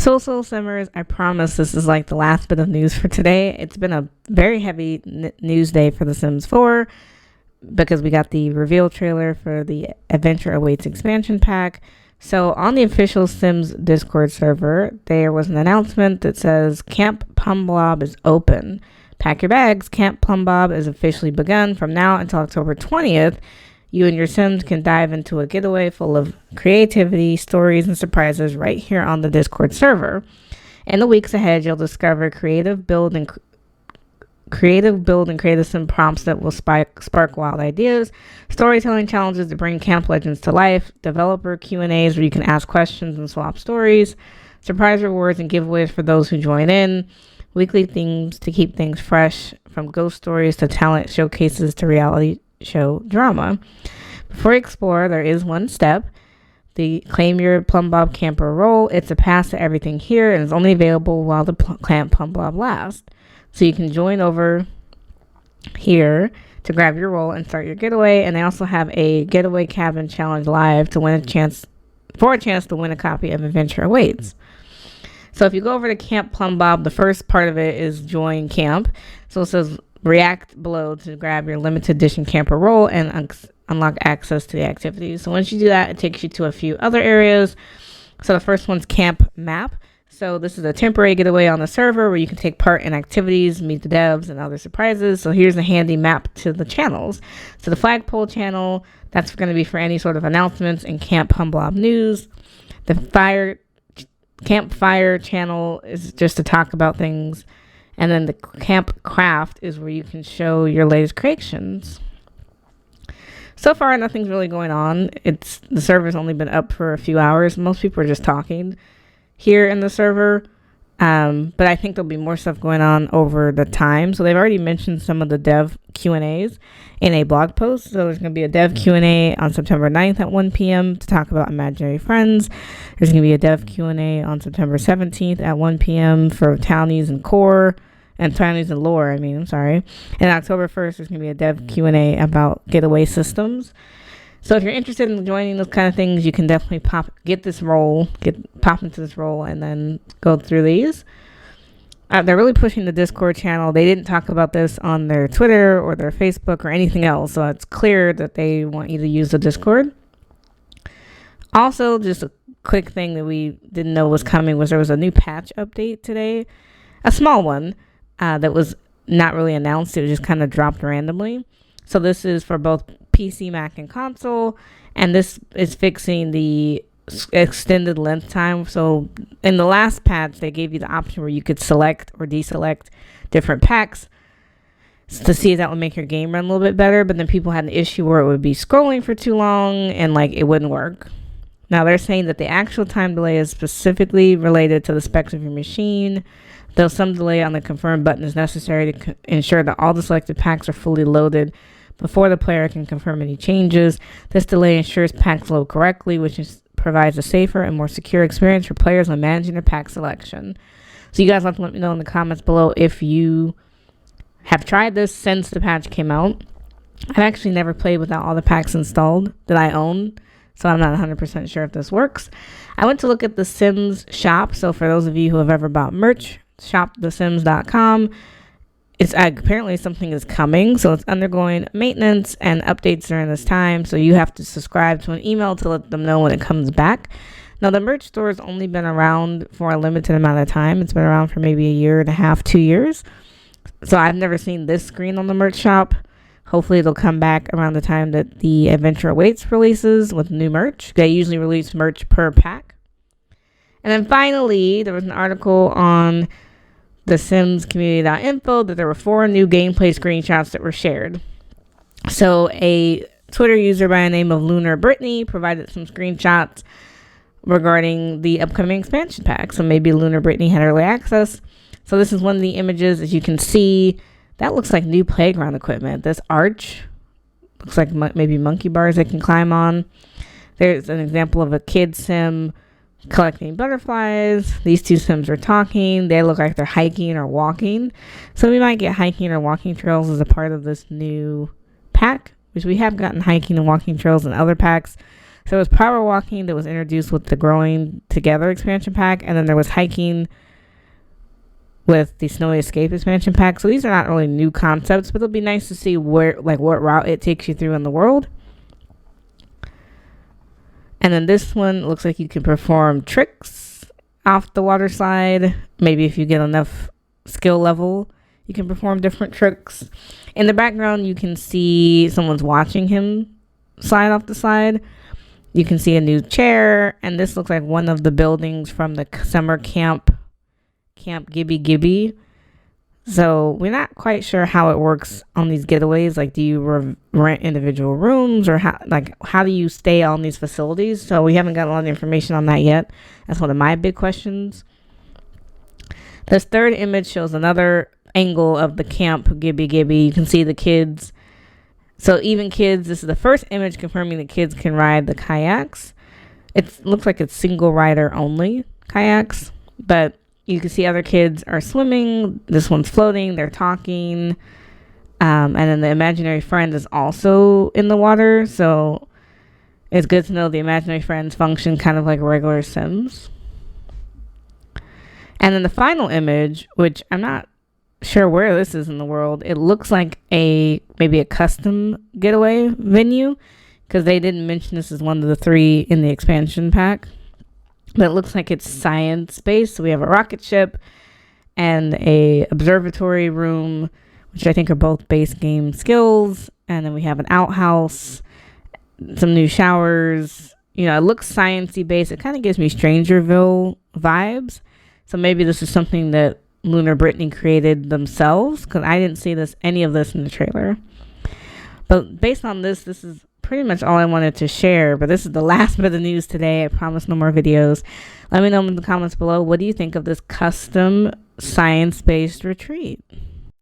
Soul Simmers, I promise this is like the last bit of news for today. It's been a very heavy news day for The Sims 4 because we got the reveal trailer for the Adventure Awaits expansion pack. So on the official Sims Discord server, there was an announcement that says Camp Plumblob is open. Pack your bags. Camp Plumblob is officially begun. From now until October 20th, you and your Sims can dive into a getaway full of creativity, stories, and surprises right here on the Discord server. In the weeks ahead, you'll discover creative build and creative sim prompts that will spark wild ideas, storytelling challenges to bring camp legends to life, developer Q&As where you can ask questions and swap stories, surprise rewards and giveaways for those who join in, weekly themes to keep things fresh, from ghost stories to talent showcases to reality show drama. Before you explore, there is one step. The Claim Your Plumblob Camper role. It's a pass to everything here and is only available while the Camp Plumblob lasts. So you can join over here to grab your role and start your getaway. And they also have a getaway cabin challenge live to win a chance to win a copy of Adventure Awaits. So if you go over to Camp Plumblob, the first part of it is join camp. So it says react below to grab your limited edition camper role and unlock access to the activities. So once you do that, it takes you to a few other areas. So the first one's Camp Map. So this is a temporary getaway on the server where you can take part in activities, meet the devs, and other surprises. So here's a handy map to the channels. So the flagpole channel, that's going to be for any sort of announcements and Camp Plumblob news. The campfire channel is just to talk about things. And then the Camp Craft is where you can show your latest creations. So far, nothing's really going on. The server's only been up for a few hours. Most people are just talking here in the server. But I think there'll be more stuff going on over the time. So they've already mentioned some of the dev Q&As in a blog post. So there's going to be a dev Q&A on September 9th at 1 p.m. to talk about imaginary friends. There's going to be a dev Q&A on September 17th at 1 p.m. for townies and core. And townies and lore, I'm sorry. And October 1st, there's going to be a dev Q&A about getaway systems. So if you're interested in joining those kind of things, you can definitely pop into this role, and then go through these. They're really pushing the Discord channel. They didn't talk about this on their Twitter or their Facebook or anything else, so it's clear that they want you to use the Discord. Also, just a quick thing that we didn't know was coming was there was a new patch update today, a small one that was not really announced. It was just kind of dropped randomly. So this is for both PC, Mac, and console, and this is fixing the extended length time. So in the last patch, they gave you the option where you could select or deselect different packs to see if that would make your game run a little bit better, but then people had an issue where it would be scrolling for too long and it wouldn't work. Now they're saying that the actual time delay is specifically related to the specs of your machine, though some delay on the confirm button is necessary to ensure that all the selected packs are fully loaded before the player can confirm any changes. This delay ensures packs load correctly, which provides a safer and more secure experience for players when managing their pack selection. So you guys have to let me know in the comments below if you have tried this since the patch came out. I've actually never played without all the packs installed that I own, so I'm not 100% sure if this works. I went to look at the Sims shop, so for those of you who have ever bought merch, shopthesims.com. It's apparently something is coming, so it's undergoing maintenance and updates during this time, so you have to subscribe to an email to let them know when it comes back. Now, the merch store has only been around for a limited amount of time. It's been around for maybe a year and a half, 2 years. So I've never seen this screen on the merch shop. Hopefully it'll come back around the time that the Adventure Awaits releases with new merch. They usually release merch per pack. And then finally, there was an article on the simscommunity.info that there were 4 new gameplay screenshots that were shared. So a Twitter user by the name of Lunar Brittany provided some screenshots regarding the upcoming expansion pack. So maybe Lunar Brittany had early access. So this is one of the images. As you can see, that looks like new playground equipment. This arch looks like maybe monkey bars they can climb on. There's an example of a kid sim collecting butterflies. These 2 sims are talking. They look like they're hiking or walking. So we might get hiking or walking trails as a part of this new pack, which we have gotten hiking and walking trails in other packs. So there was power walking that was introduced with the Growing Together expansion pack, and then there was hiking with the Snowy Escape expansion pack. So these are not really new concepts, but it'll be nice to see what route it takes you through in the world. And then this one looks like you can perform tricks off the water slide. Maybe if you get enough skill level, you can perform different tricks. In the background, you can see someone's watching him slide off the slide. You can see a new chair, and this looks like one of the buildings from the summer Camp Gibby Gibby. So we're not quite sure how it works on these getaways. Like, do you rent individual rooms, or how do you stay on these facilities? So we haven't got a lot of information on that yet. That's one of my big questions. This third image shows another angle of the Camp Gibby Gibby. You can see the kids. So even kids, this is the first image confirming that kids can ride the kayaks. It looks like it's single rider only kayaks, but you can see other kids are swimming. This one's floating. They're talking. And then the imaginary friend is also in the water. So it's good to know the imaginary friends function kind of like regular Sims. And then the final image, which I'm not sure where this is in the world, it looks like maybe a custom getaway venue, because they didn't mention this as one of the 3 in the expansion pack. But it looks like it's science-based. So we have a rocket ship and a observatory room, which I think are both base game skills. And then we have an outhouse, some new showers. You know, it looks sciencey based. It kind of gives me Strangerville vibes. So maybe this is something that Lunar Brittany created themselves, because I didn't see any of this in the trailer. But based on this is pretty much all I wanted to share. But this is the last bit of news today. I promise no more videos. Let me know in the comments below, what do you think of this custom science-based retreat?